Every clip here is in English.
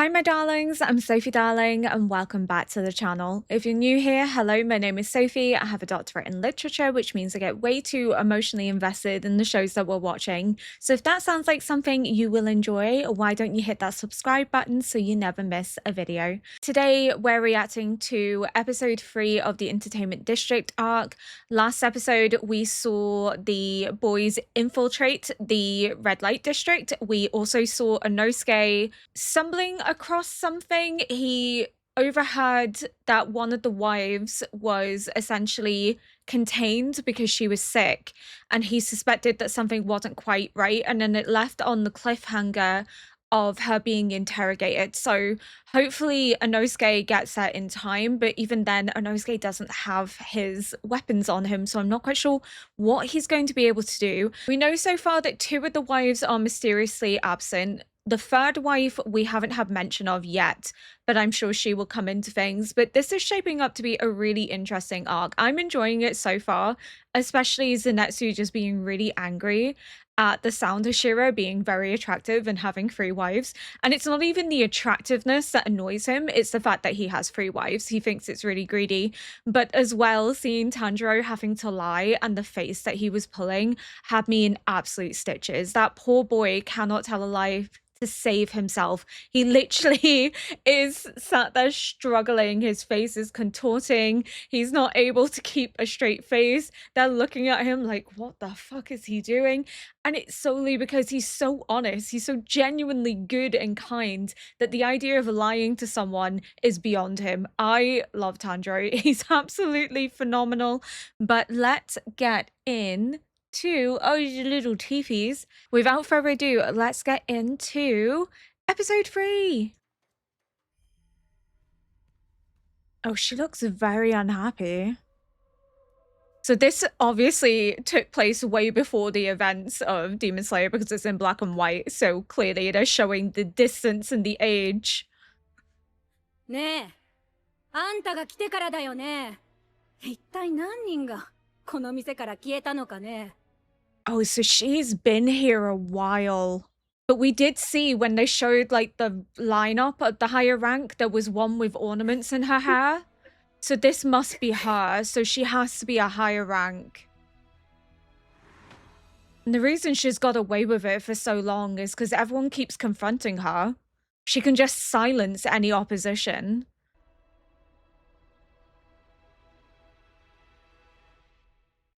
Hi, my darlings. I'm Sophie Darling, and welcome back to the channel. If you're new here, hello, my name is Sophie. I have a doctorate in literature, which means I get way too emotionally invested in the shows that we're watching. So if that sounds like something you will enjoy, why don't you hit that subscribe button so you never miss a video? Today, we're reacting to episode 3 of the Entertainment District arc. Last episode, we saw the boys infiltrate the red light district. We also saw Inosuke stumbling across something. He overheard that one of the wives was essentially contained because she was sick, and he suspected that something wasn't quite right, and then it left on the cliffhanger of her being interrogated. So hopefully Inosuke gets that in time, but even then Inosuke doesn't have his weapons on him, so I'm not quite sure what he's going to be able to do. We know so far that 2 of the wives are mysteriously absent. The 3rd wife we haven't had mention of yet, but I'm sure she will come into things. But this is shaping up to be a really interesting arc. I'm enjoying it so far, especially Zenitsu just being really angry at the sound of Shiro being very attractive and having 3 wives. And it's not even the attractiveness that annoys him, it's the fact that he has 3 wives. He thinks it's really greedy. But as well, seeing Tanjiro having to lie and the face that he was pulling had me in absolute stitches. That poor boy cannot tell a lie to save himself. He literally is sat there struggling. His face is contorting. He's not able to keep a straight face. They're looking at him like, what the fuck is he doing? And it's solely because he's so honest. He's so genuinely good and kind that the idea of lying to someone is beyond him. I love Tanjiro. He's absolutely phenomenal. But let's get in to you little teefies. Without further ado, let's get into episode 3. Oh, she looks very unhappy. So this obviously took place way before the events of Demon Slayer because it's in black and white, so clearly it is showing the distance and the age. ねえ、あんたが来てからだよね。一体何人がこの店から消えたのかね。 Oh, so she's been here a while. But we did see when they showed like the lineup at the higher rank, there was one with ornaments in her hair. So this must be her. So she has to be a higher rank. And the reason she's got away with it for so long is because everyone keeps confronting her. She can just silence any opposition.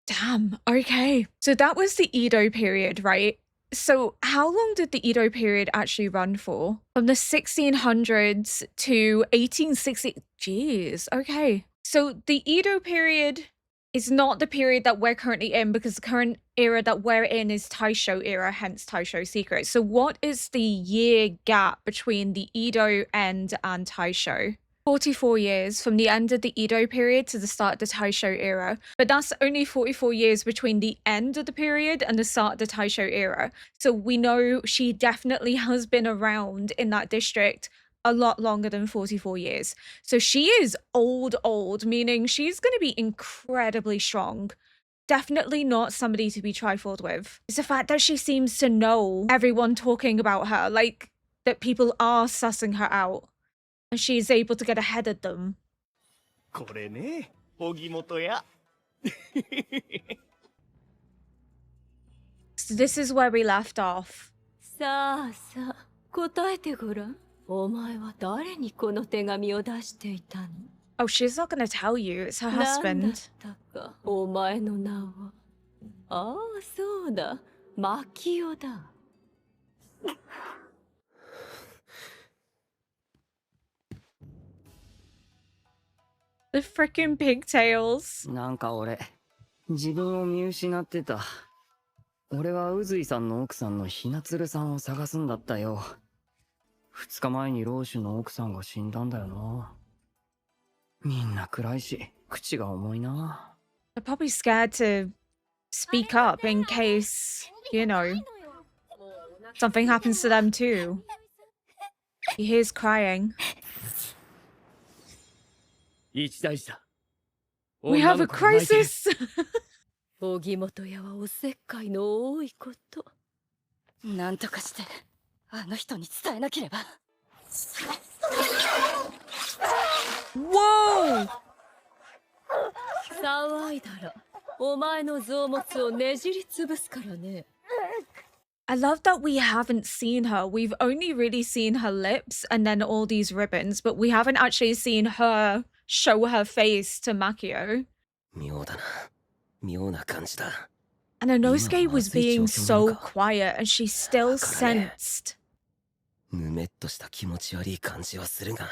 Damn, okay. So that was the Edo period, right? So how long did the Edo period actually run for? From the 1600s to 1860. Jeez, okay. So the Edo period is not the period that we're currently in because the current era that we're in is Taisho era, hence Taisho Secret. So what is the year gap between the Edo end and Taisho? 44 years from the end of the Edo period to the start of the Taisho era. But that's only 44 years between the end of the period and the start of the Taisho era. So we know she definitely has been around in that district a lot longer than 44 years. So she is old, meaning she's going to be incredibly strong. Definitely not somebody to be trifled with. It's the fact that she seems to know everyone talking about her, like that people are sussing her out. And she's able to get ahead of them. So this is where we left off. さあさあ、答えてごらん。お前は誰にこの手紙を出していたの？ Oh, she's not gonna tell you. It's her なんだっ husband. たか、お前の名は。ああ、そうだ、マキオだ。The freaking pigtails. なんか俺、自分を見失ってた。俺は宇髄さんの奥さんのひなつるさんを探すんだったよ。2日前に老主の奥さんが死んだんだよな。みんな暗いし、口が重いな。They're probably scared to speak up in case, you know, something happens to them too. He hears crying. We have a crisis! 荻本屋はおせっかいの多いこと。なんとかしてあの人に伝えなければ。たらお前の臓物をねじりつぶすからね。 I love that we haven't seen her. We've only really seen her lips and then all these ribbons, but we haven't actually seen her show her face to Makio. 妙だな。妙な感じだ。 And Inosuke was being so 今は熱い状況なのか。 quiet and she still わからねえ。 sensed. ぬめっとした気持ち悪い感じはするが。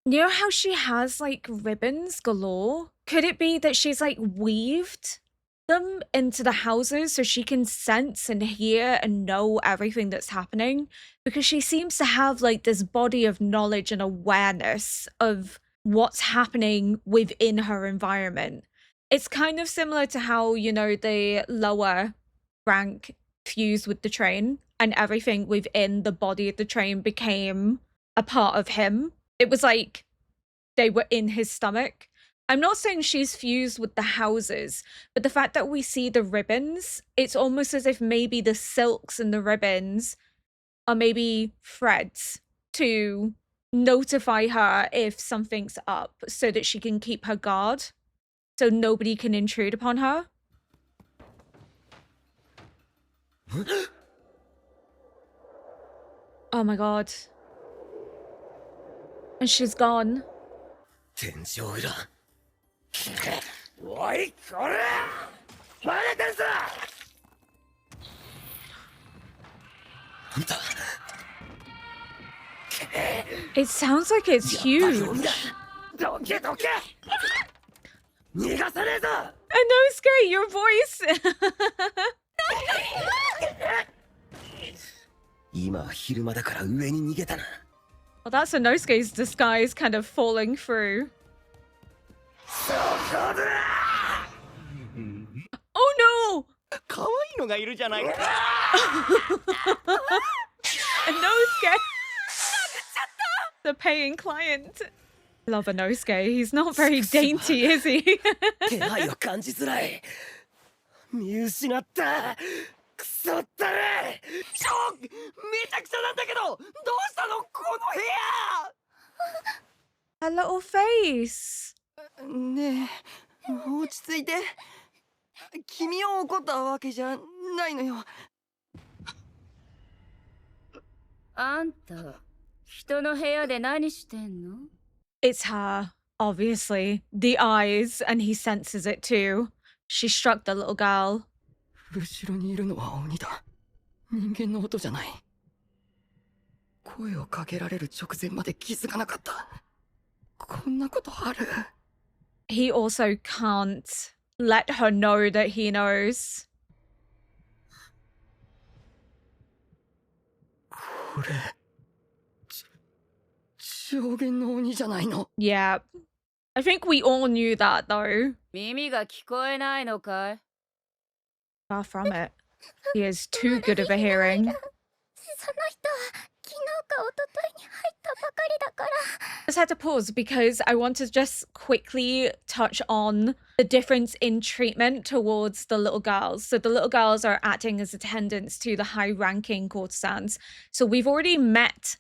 You know how she has like ribbons galore? Could it be that she's like weaved them into the houses so she can sense and hear and know everything that's happening? Because she seems to have like this body of knowledge and awareness of what's happening within her environment. It's kind of similar to how, you know, the lower rank fused with the train and everything within the body of the train became a part of him. It was like they were in his stomach. I'm not saying she's fused with the houses, but the fact that we see the ribbons, it's almost as if maybe the silks and the ribbons are maybe threads to notify her if something's up so that she can keep her guard, so nobody can intrude upon her. Oh my god. And she's gone. 天井裏。おい、これバレてるぞ。あんた。 It sounds like it's やっぱり huge. 鬼だ。どけどけ。逃がさねえぞ。 Inosuke, your voice. 今は昼間だから上に逃げたな。 Well, that's Inosuke's disguise kind of falling through. そこだ。 Oh no! 可愛いのがいるじゃないか。 Inosuke! The paying client. Love Inosuke. He's not very dainty, is he? 気配を感じづらい。見失った。くそったれ。めちゃくちゃなんだけど、どうしたのこの部屋。 Her little face. ねえ、落ち着いて。君を怒ったわけじゃないのよ。あんた人の部屋で何してんの？ It's her, obviously. The eyes, and he senses it too. She struck the little girl. 後ろにいるのは鬼だ。人間の音じゃない。声をかけられる直前まで気づかなかった。こんなことある？ He also can't let her know that he knows. これ、上限の鬼じゃないの。 Yeah. I think we all knew that, though. 耳が聞こえないのかい？ Far from it. He is too good of a hearing. その人は昨日か一昨日に入ったばかりだから。 Just had to pause because I want to just quickly touch on the difference in treatment towards the little girls. So the little girls are acting as attendants to the high-ranking courtesans. So we've already met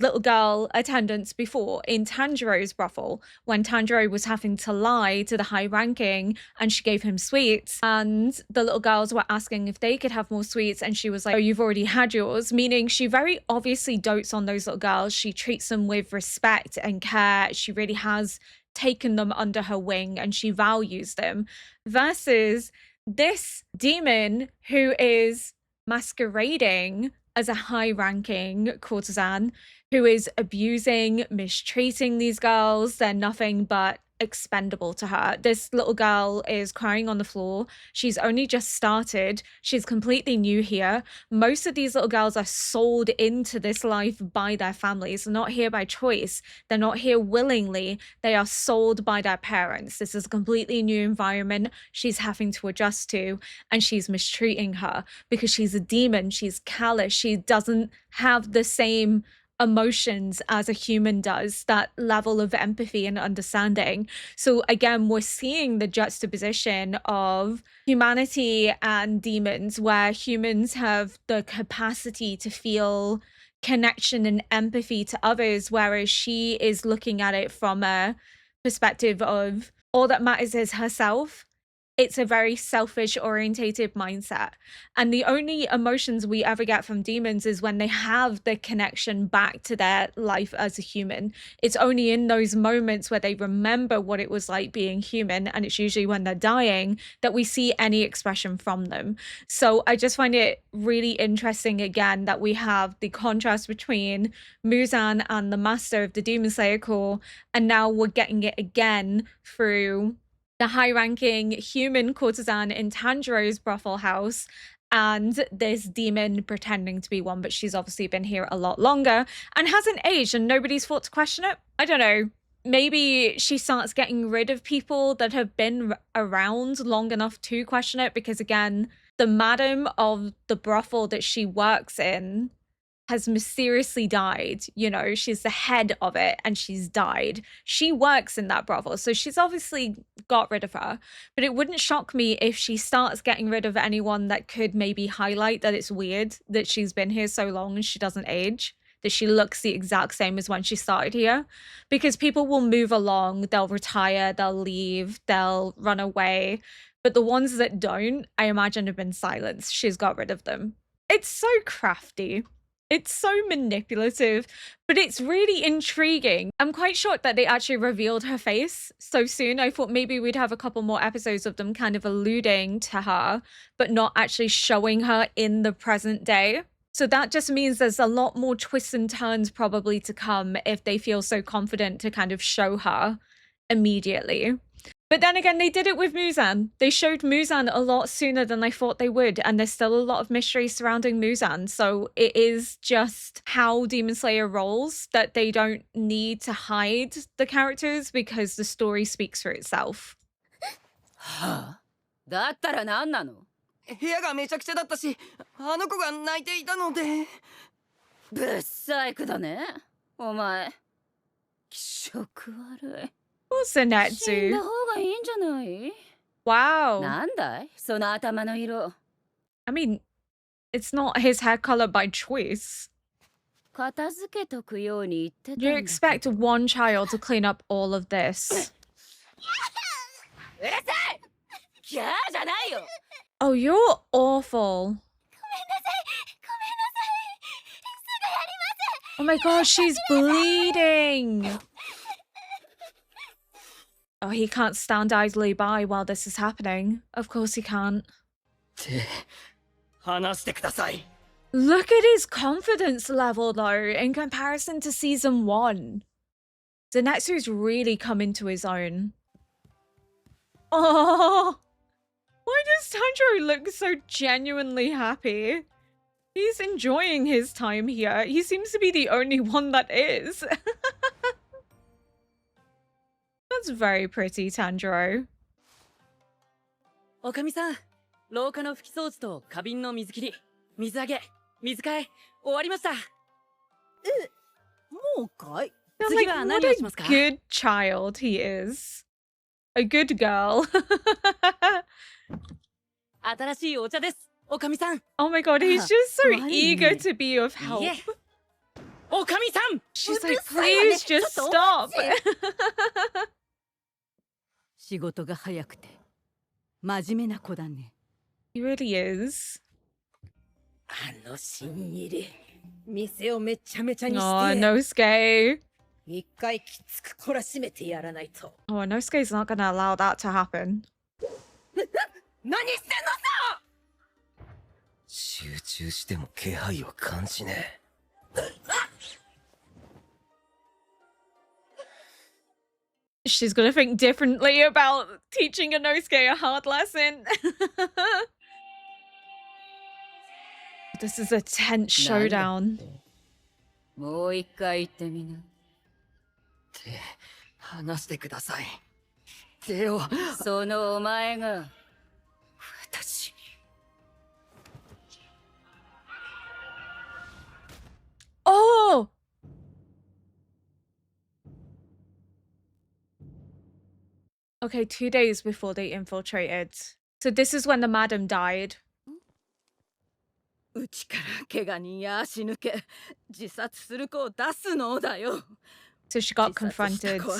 little girl attendants before in Tanjiro's brothel when Tanjiro was having to lie to the high ranking and she gave him sweets and the little girls were asking if they could have more sweets and she was like, oh, you've already had yours, meaning she very obviously dotes on those little girls. She treats them with respect and care. She really has taken them under her wing and she values them, versus this demon who is masquerading as a high-ranking courtesan who is abusing, mistreating these girls. They're nothing but expendable to her. This little girl is crying on the floor. She's only just started. She's completely new here. Most of these little girls are sold into this life by their families. They're not here by choice. They're not here willingly. They are sold by their parents. This is a completely new environment she's having to adjust to, and she's mistreating her because she's a demon. She's callous. She doesn't have the same emotions as a human does, that level of empathy and understanding. So again, we're seeing the juxtaposition of humanity and demons, where humans have the capacity to feel connection and empathy to others, whereas she is looking at it from a perspective of all that matters is herself. it's a very selfish orientated mindset. And the only emotions we ever get from demons is when they have the connection back to their life as a human. It's only in those moments where they remember what it was like being human, and it's usually when they're dying, that we see any expression from them. So I just find it really interesting again that we have the contrast between Muzan and the master of the Demon Slayer Corps, and now we're getting it again through the high-ranking human courtesan in Tanjiro's brothel house, and this demon pretending to be one, but she's obviously been here a lot longer and hasn't aged, and nobody's thought to question it. I don't know. Maybe she starts getting rid of people that have been around long enough to question it, because again, the madam of the brothel that she works in has mysteriously died. You know, she's the head of it and she's died. She works in that brothel, so she's obviously got rid of her. But it wouldn't shock me if she starts getting rid of anyone that could maybe highlight that it's weird that she's been here so long and she doesn't age, that she looks the exact same as when she started here. Because people will move along, they'll retire, they'll leave, they'll run away. But the ones that don't, I imagine, have been silenced. She's got rid of them. It's so crafty. It's so manipulative, but it's really intriguing. I'm quite shocked that they actually revealed her face so soon. I thought maybe we'd have a couple more episodes of them kind of alluding to her, but not actually showing her in the present day. So that just means there's a lot more twists and turns probably to come if they feel so confident to kind of show her immediately. But then again, they did it with Muzan. They showed Muzan a lot sooner than I thought they would, and there's still a lot of mystery surrounding Muzan. So it is just how Demon Slayer rolls, that they don't need to hide the characters because the story speaks for itself. はあ、だったら何なの？部屋がめちゃくちゃだったし、あの子が泣いていたので。ぶっさいくだね。お前、気色悪い。死んだ Senetsu. 方がいいんじゃない？ Wow. なんだいその頭の色。I mean, it's not his hair color by choice. 片付けとくように言ってたん You だけ expect ど。 one child to clean up all of this. うるさい！キャーじゃないよ。 Oh, you're awful. ごめんなさい。ごめんなさい。すぐやります。 Oh my god, she's bleeding. Oh, he can't stand idly by while this is happening. Of course he can't. って話してください。 Look at his confidence level, though, in comparison to season 1. Zenetsu's really come into his own. Oh, why does Tanjiro look so genuinely happy? He's enjoying his time here. He seems to be the only one that is. That's very pretty, Tanjiro. おかみさん、廊下の拭き掃除と花瓶の水切り、水あげ、水替え、終わりました。もうかい？ I'm 次 like, は what 何を a しますか？ good child he is. A good girl. 新しいお茶です、おかみさん。 Oh my god, he's just so Why eager me? to be of help. いえ、おかみさん。 She's like, うるさいわね。 please just ちょっと stop. 仕事が早くて真面目な子だね。 He really is. あの新入り、店をめちゃめちゃに Oh, して、 Nosuke. 一回きつく懲らしめてやらないと。 Oh, Nosuke's not gonna allow that to happen. 何してんのさ！集中しても気配を感じねえ。 She's gonna think differently about teaching Inosuke a hard lesson. This is a tense showdown. もう一回言ってみな。って話してください。手を。そのお前が私。 Oh! Okay, 2 days before they infiltrated. So this is when the madam died. うちから怪我人や足抜け自殺する子を出すのだよ。 So she got 自殺した confronted. 子は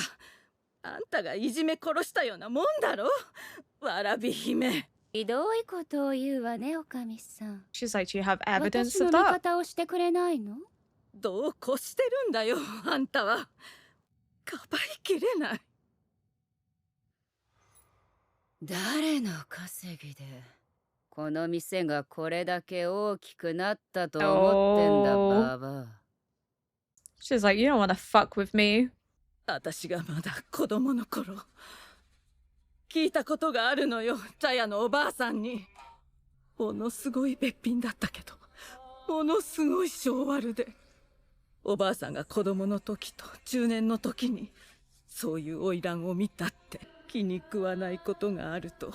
あんたがいじめ殺したようなもんだろ、わらび姫。ひどいことを言うわね、おかみさん。 She's like, do you have evidence 私の of 味 that? 方をしてくれないの？どうこしてるんだよ、あんたは。かばいきれない。誰の稼ぎでこの店がこれだけ大きくなったと思ってんだ、 Oh. ババア。 She's like, you don't want to fuck with me. 私がまだ子供の頃、聞いたことがあるのよ、茶屋のおばあさんに。ものすごいべっぴんだったけど、ものすごい性悪で。おばあさんが子供の時と中年の時にそういう花魁を見たって気に食わないことがあると、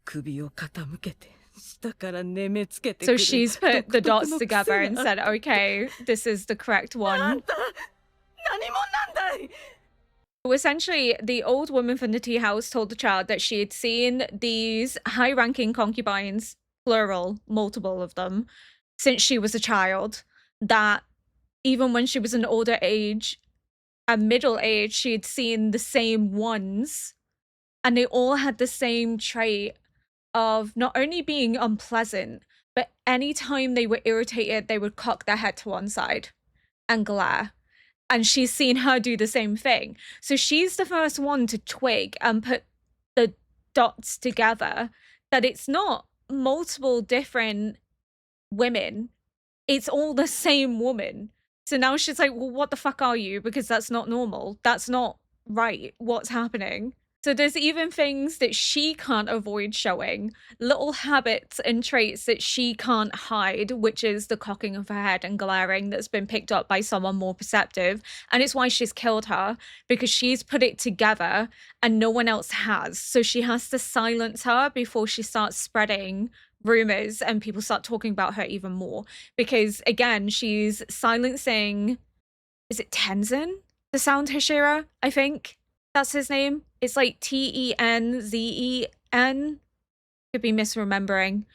首を傾けて下から眠めつけてく So る she's put the 独 dots 特の癖 together and があっ said, て。 okay, this is the correct あ one. んた何者なんだい。 Essentially, the old woman from the tea house told the child that she had seen these high-ranking concubines, plural, multiple of them, since she was a child. That even when she was an older age, at middle age, she had seen the same ones, and they all had the same trait of not only being unpleasant, but anytime they were irritated, they would cock their head to one side and glare. And she's seen her do the same thing. So she's the first one to twig and put the dots together that it's not multiple different women, it's all the same woman. So now she's like, well, what the fuck are you? Because that's not normal. That's not right. What's happening? So there's even things that she can't avoid showing, little habits and traits that she can't hide, which is the cocking of her head and glaring that's been picked up by someone more perceptive. And it's why she's killed her, because she's put it together and no one else has. So she has to silence her before she starts spreading rumors and people start talking about her even more. Because again, she's silencing, is it Tenzin? The Sound Hashira, I think. That's his name. It's like Tenzen. Could be misremembering.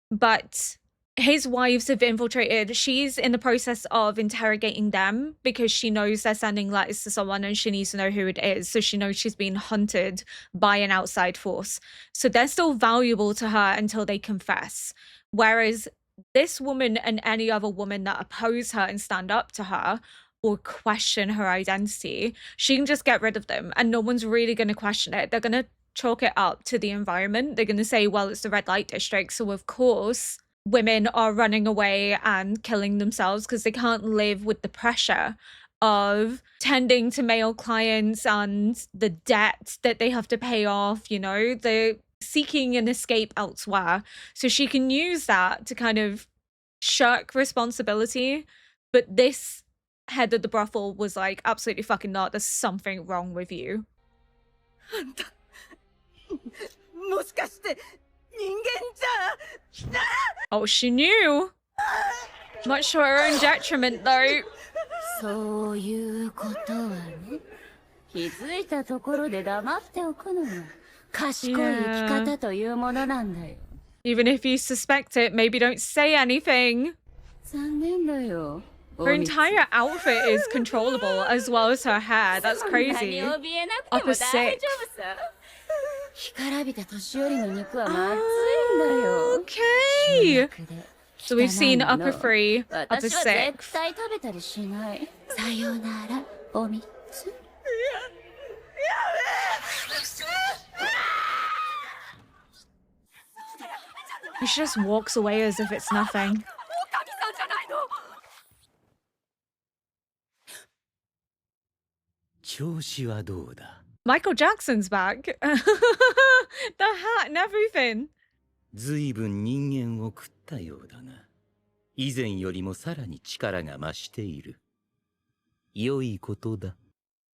But his wives have infiltrated. She's in the process of interrogating them because she knows they're sending letters to someone and she needs to know who it is. So she knows she's being hunted by an outside force. So they're still valuable to her until they confess. Whereas this woman and any other woman that oppose her and stand up to her or question her identity, she can just get rid of them and no one's really going to question it. They're going to chalk it up to the environment. They're going to say, well, it's the red light district. So of course, women are running away and killing themselves because they can't live with the pressure of tending to male clients and the debt that they have to pay off, you know, they're seeking an escape elsewhere. So she can use that to kind of shirk responsibility. But this head of the brothel was like, absolutely fucking not. There's something wrong with you. あんたもしかして人間じゃ。 Oh, she knew. Much to her own detriment, though. そういうことはね、気づいたところで黙っておくのが賢い生き方というものなんだよ。 Even if you suspect it, maybe don't say anything. 残念だよ。 Her entire outfit is controllable as well as her hair. That's そんな crazy. に怯えなくて Upper も大丈 sick. 夫さ。干からびた年寄りの肉はまずいんだよ。 Okay. So we've seen 汚いもの upper 3, upper 私は 6. 絶対食べたりしない。さよなら、おみつ。 She just walks away as if it's nothing. おかみさんじゃないの。調子はどうだ。 Michael Jackson's back. The hat and everything. ずいぶん人間を食ったようだな。以前よりもさらに力が増している。良いことだ。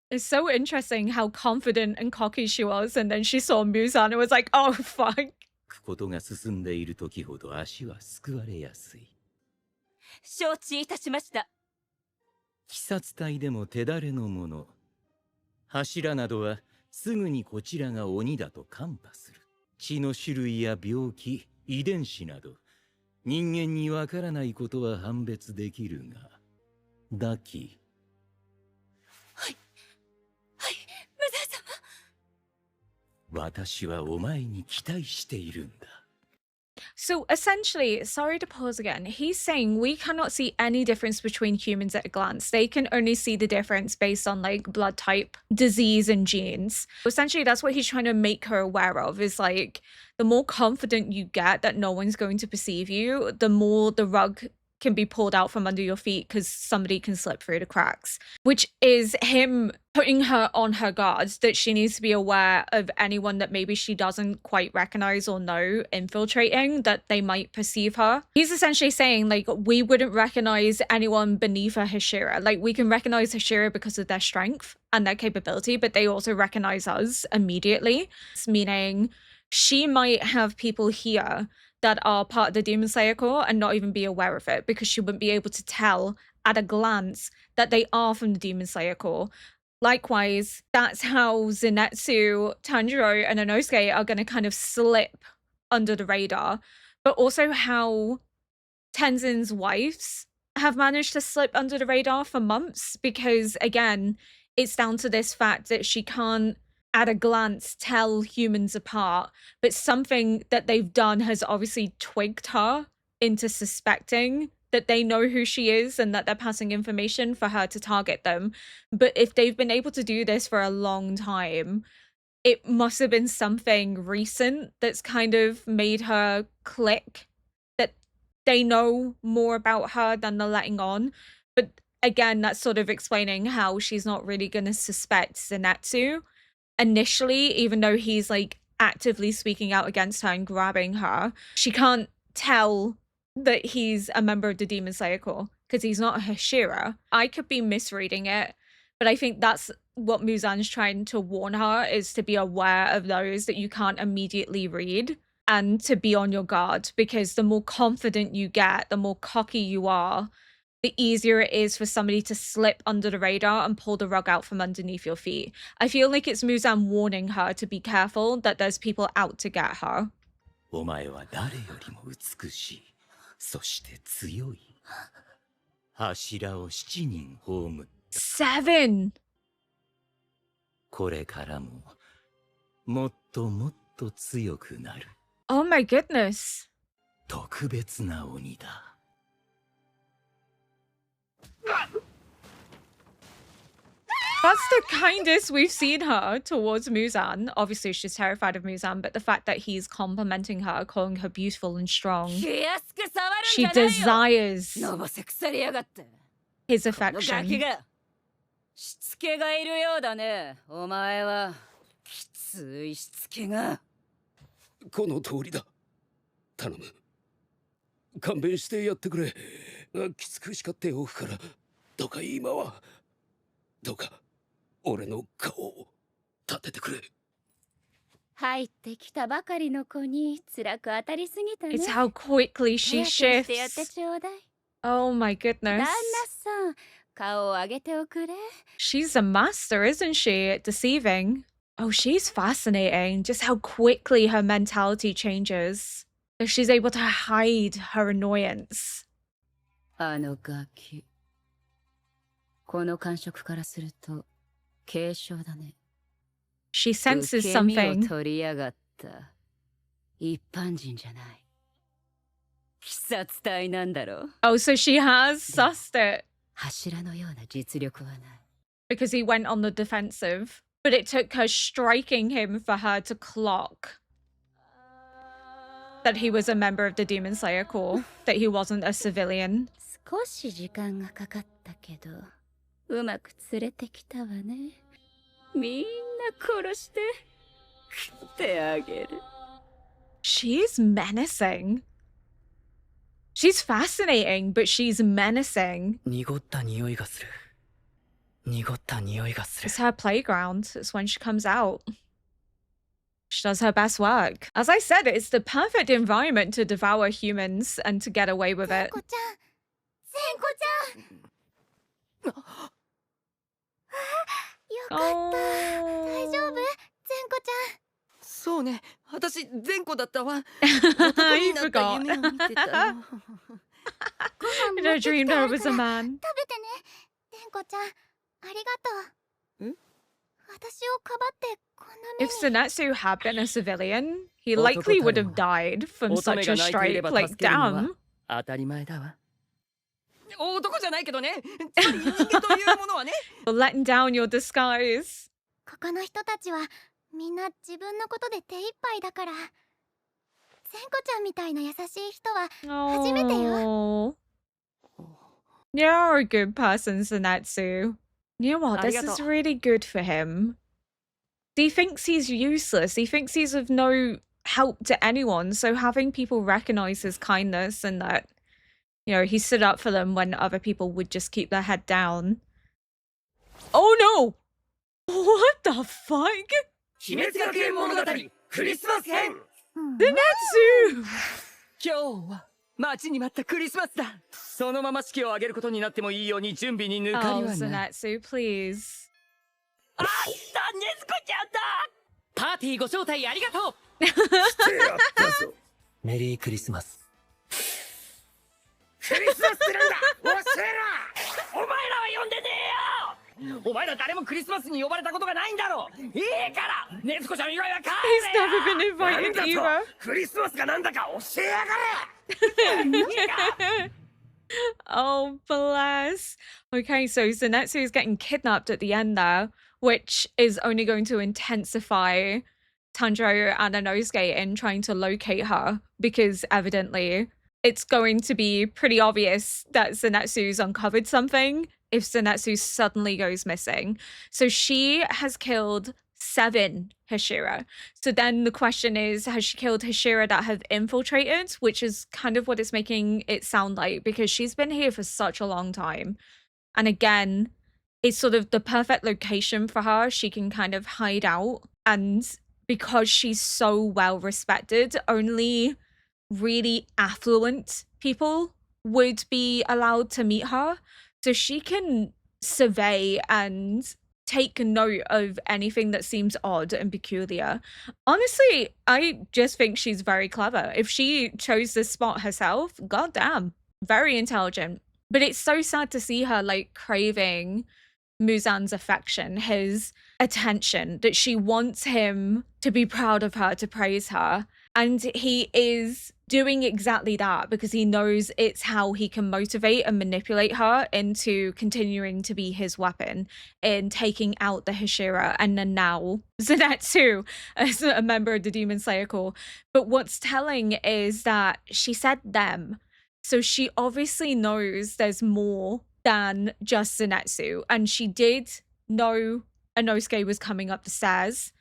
It's so interesting how confident and cocky she was, and then she saw Muzan and was like, oh fuck. ことが進んでいる時ほど足はすくわれやすい。承知いたしました。鬼殺隊でも手だれのもの。柱などはすぐにこちらが鬼だと看破する。血の種類や病気、遺伝子など、人間にわからないことは判別できるが、ダキ。はい、ムザ私はお前に期待しているんだ。 So essentially, sorry to pause again, he's saying we cannot see any difference between humans at a glance. They can only see the difference based on like blood type, disease, and genes. Essentially, that's what he's trying to make her aware of, is like the more confident you get that no one's going to perceive you, the more the rug can be pulled out from under your feet because somebody can slip through the cracks, which is him putting her on her guard, that she needs to be aware of anyone that maybe she doesn't quite recognize or know infiltrating, that they might perceive her. He's essentially saying like, we wouldn't recognize anyone beneath a Hashira. Like, we can recognize Hashira because of their strength and their capability, but they also recognize us immediately. It's meaning she might have people here that are part of the Demon Slayer Corps and not even be aware of it, because she wouldn't be able to tell at a glance that they are from the Demon Slayer Corps. Likewise, that's how Zenitsu, Tanjiro, and Inosuke are going to kind of slip under the radar, but also how Tenzin's wives have managed to slip under the radar for months, because again, it's down to this fact that she can't at a glance tell humans apart, but something that they've done has obviously twigged her into suspecting that they know who she is and that they're passing information for her to target them. But if they've been able to do this for a long time, it must have been something recent that's kind of made her click, that they know more about her than they're letting on. But again, that's sort of explaining how she's not really going to suspect Zenitsu initially, even though he's like actively speaking out against her and grabbing her. She can't tell that he's a member of the Demon Slayer Corps because he's not a Hashira. I could be misreading it, but I think that's what Muzan's trying to warn her, is to be aware of those that you can't immediately read and to be on your guard, because the more confident you get, the more cocky you are, the easier it is for somebody to slip under the radar and pull the rug out from underneath your feet. I feel like it's Muzan warning her to be careful, that there's people out to get her. お前は誰よりも美しい。そして強い。柱を7人葬った。7! これからももっともっと強くなる。Oh my goodness. 特別な鬼だ。That's the kindest we've seen her towards Muzan. Obviously, she's terrified of Muzan, but the fact that he's complimenting her, calling her beautiful and strong, she desires his affection. しつけがいるようだね。お前はきついしつけが。この通りだ。頼む。勘弁してやってくれ。きつく叱っておくから。どうか今は。どうか俺の顔を立ててくれ。入ってきたばかりの子に辛く当たりすぎたね。 It's how quickly she 手当てしてやって shifts. ちょうだい。 Oh my 旦 goodness. 那さん、顔を上げておくれ。 She's a master, isn't she, at deceiving? Oh, she's fascinating. Just how quickly her mentality changes. If she's able to hide her annoyance. あのガキ。この感触からすると軽症だね。 She senses 受け身を something. 取りやがった一般人じゃない。鬼殺隊なんだろ。 Oh, so she has sussed it 柱のような実力はない。 because he went on the defensive. But it took her striking him for her to clock that he was a member of the Demon Slayer Corps, that he wasn't a civilian. 少し時間がかかったけど、うまく連れてきたわね。みんな殺して食ってあげる。 She's menacing. She's fascinating, but she's menacing. 濁った匂いがする。濁った匂いがする。 It's her playground. It's when she comes out. She does her best work. As I said, it's the perfect environment to devour humans and to get away with it. ちゃん、千子ちゃん。よかった。大丈夫？千子ちゃん。そうね、私善子だったわ。 I forgot. 夢を見てたの。ご飯 I 持ってき dreamed てあ I る was か a ら man. 食べてね。千子ちゃん、ありがとう。If Senetsu had been a civilian, he 男 likely た would る have も died from 乙女 such が a 泣いていれ strike. ば Like, 助けるのは damn. 当たり前だわ。男じゃないけどね。つまり人間というものはね。You're letting down your disguise. ここの人たちはみんな自分のことで手一杯だから。千子ちゃんみたいな優しい人は初めてよ。 Oh. You're a good person, Senetsu. You know what? This is Arigato. really good for him. He thinks he's useless. He thinks he's of no help to anyone. So having people recognize his kindness and that, you know, he stood up for them when other people would just keep their head down. Oh no! What the fuck? 秘密学園物語クリスマス編 Senetsu! 今日は待ちに待ったクリスマスだ。そのまま式を挙げることになってもいいように準備に抜かり Oh, はない。 Senetsu, please. あった、ねずこちゃんだ。パーティーご招待ありがとう。来てやったぞ。メリークリスマス。クリスマスってなんだ。教えろ。お前らは呼んでねえよ。お前ら誰もクリスマスに呼ばれたことがないんだろ。いいからねずこちゃん以外は帰 He's れ never been なん invited だ either. と。クリスマスがなんだか教えやがれ。Oh, bless. Okay, so Zenitsu is getting kidnapped at the end there, which is only going to intensify Tanjiro and Inosuke in trying to locate her, because evidently it's going to be pretty obvious that Zenitsu's uncovered something if Zenitsu suddenly goes missing. So she has killed 7 Hashira. So then the question is, has she killed Hashira that have infiltrated? Which is kind of what it's making it sound like, because she's been here for such a long time. And again, it's sort of the perfect location for her. She can kind of hide out. And because she's so well respected, only really affluent people would be allowed to meet her. So she can survey and take note of anything that seems odd and peculiar. Honestly, I just think she's very clever. If she chose this spot herself, goddamn, very intelligent. But it's so sad to see her like craving Muzan's affection, his attention, that she wants him to be proud of her, to praise her. And he is doing exactly that because he knows it's how he can motivate and manipulate her into continuing to be his weapon in taking out the Hashira and then now Zenitsu as a member of the Demon Slayer Corps. But what's telling is that she said them. So she obviously knows there's more than just Zenitsu. And she did know Inosuke was coming up the stairs.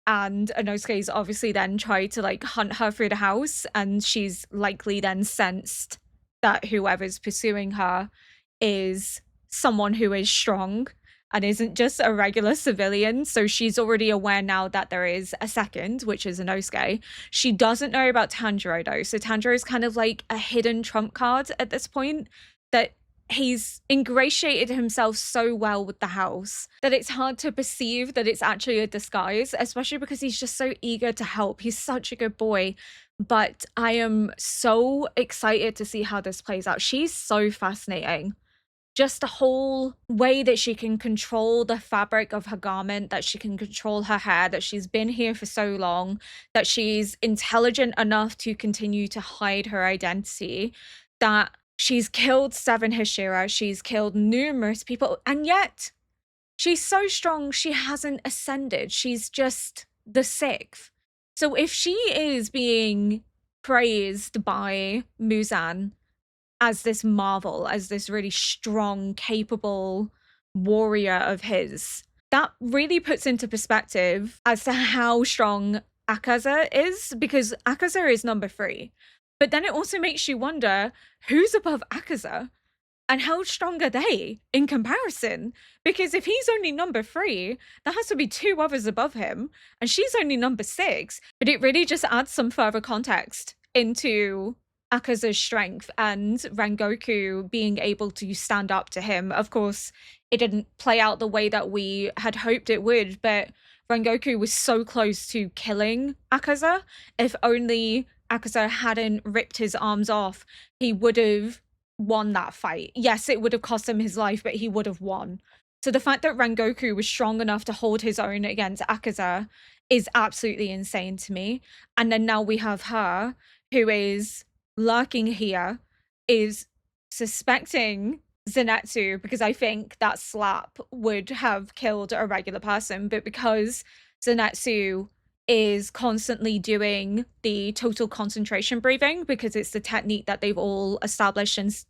And Inosuke's obviously then tried to like hunt her through the house, and she's likely then sensed that whoever's pursuing her is someone who is strong and isn't just a regular civilian. So she's already aware now that there is a second, which is Inosuke. She doesn't know about Tanjiro though. So Tanjiro is kind of like a hidden trump card at this point, that he's ingratiated himself so well with the house that it's hard to perceive that it's actually a disguise, especially because he's just so eager to help. He's such a good boy. But I am so excited to see how this plays out. She's so fascinating. Just the whole way that she can control the fabric of her garment, that she can control her hair, that she's been here for so long, that she's intelligent enough to continue to hide her identity, that she's killed 7 Hashira, she's killed numerous people, and yet she's so strong she hasn't ascended. She's just the 6th. So if she is being praised by Muzan as this marvel, as this really strong, capable warrior of his, that really puts into perspective as to how strong Akaza is, because Akaza is number 3. But then it also makes you wonder who's above Akaza and how strong are they in comparison? Because if he's only number 3, there has to be 2 others above him, and she's only number 6. But it really just adds some further context into Akaza's strength and Rengoku being able to stand up to him. Of course, it didn't play out the way that we had hoped it would, but Rengoku was so close to killing Akaza. If only Akaza hadn't ripped his arms off, he would have won that fight. Yes, it would have cost him his life, but he would have won. So the fact that Rengoku was strong enough to hold his own against Akaza is absolutely insane to me. And then now we have her, who is lurking here, is suspecting Zenitsu, because I think that slap would have killed a regular person. But because Zenitsu is constantly doing the total concentration breathing, because it's the technique that they've all established since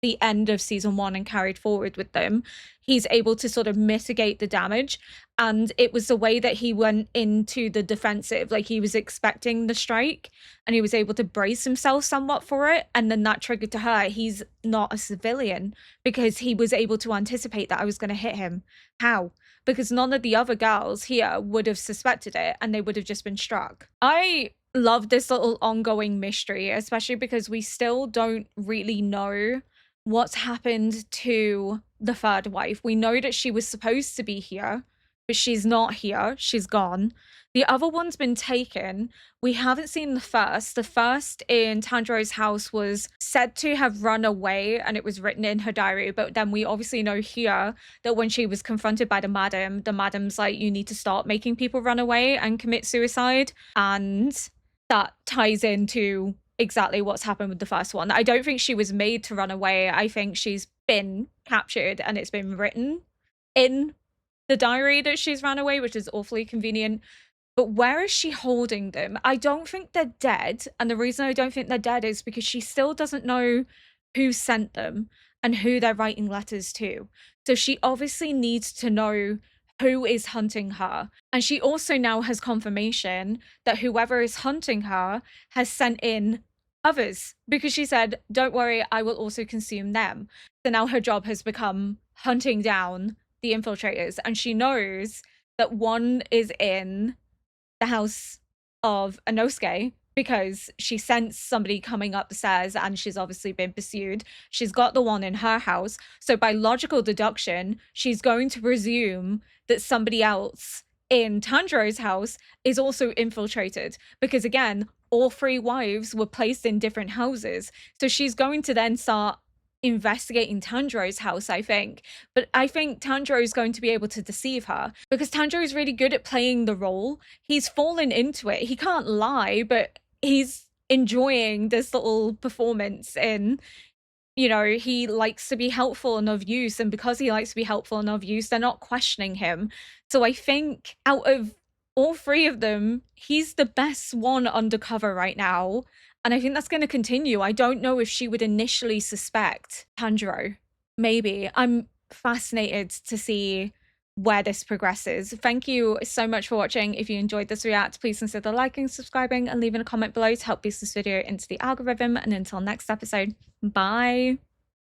the end of season 1 and carried forward with them, he's able to sort of mitigate the damage. And it was the way that he went into the defensive, like he was expecting the strike and he was able to brace himself somewhat for it, and then that triggered to her, he's not a civilian, because he was able to anticipate that I was going to hit him. How? Because none of the other girls here would have suspected it and they would have just been struck. I love this little ongoing mystery, especially because we still don't really know what's happened to the third wife. We know that she was supposed to be here, but she's not here. She's gone. The other one's been taken. We haven't seen the first. The first in Tanjiro's house was said to have run away, and it was written in her diary. But then we obviously know here that when she was confronted by the madam's like, you need to stop making people run away and commit suicide. And that ties into exactly what's happened with the first one. I don't think she was made to run away. I think she's been captured and it's been written in the diary that she's ran away, which is awfully convenient. But where is she holding them? I don't think they're dead. And the reason I don't think they're dead is because she still doesn't know who sent them and who they're writing letters to. So she obviously needs to know who is hunting her. And she also now has confirmation that whoever is hunting her has sent in others, because she said, don't worry, I will also consume them. So now her job has become hunting down the infiltrators, and she knows that one is in the house of Inosuke because she sensed somebody coming up the stairs and she's obviously been pursued. She's got the one in her house. So by logical deduction, she's going to presume that somebody else in Tanjiro's house is also infiltrated, because again, all 3 wives were placed in different houses. So she's going to then start investigating Tanjiro's house, I think. But I think Tanjiro is going to be able to deceive her, because Tanjiro is really good at playing the role. He's fallen into it. He can't lie, but he's enjoying this little performance in, you know, he likes to be helpful and of use. And because he likes to be helpful and of use, they're not questioning him. So I think out of all 3 of them, he's the best one undercover right now. And I think that's going to continue. I don't know if she would initially suspect Tanjiro. Maybe. I'm fascinated to see where this progresses. Thank you so much for watching. If you enjoyed this react, please consider liking, subscribing, and leaving a comment below to help boost this video into the algorithm. And until next episode, bye.